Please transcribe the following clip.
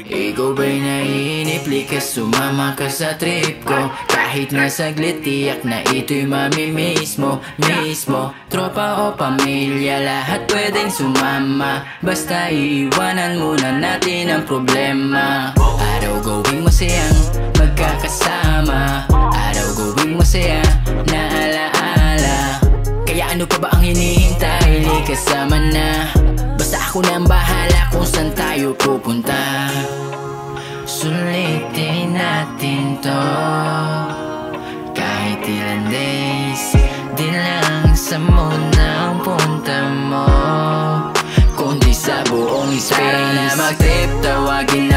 Ikaw ba'y naiinip? Likas sumama ka sa trip ko. Kahit na saglit, tiyak na ito'y mamimiss mo. Tropa o pamilya, lahat pwedeng sumama. Basta iiwanan muna natin ang problema. Araw gawing masayang magkakasama, araw gawing masaya na alaala. Kaya ano pa ba ang hinihintay? Kasama na, basta ako na ang bahala kung saan tayo pupunta. Sulitin natin to, kahit ilan days, di lang sa muna ang punta mo, kundi sa buong space. Tara na mag-trip, tawagin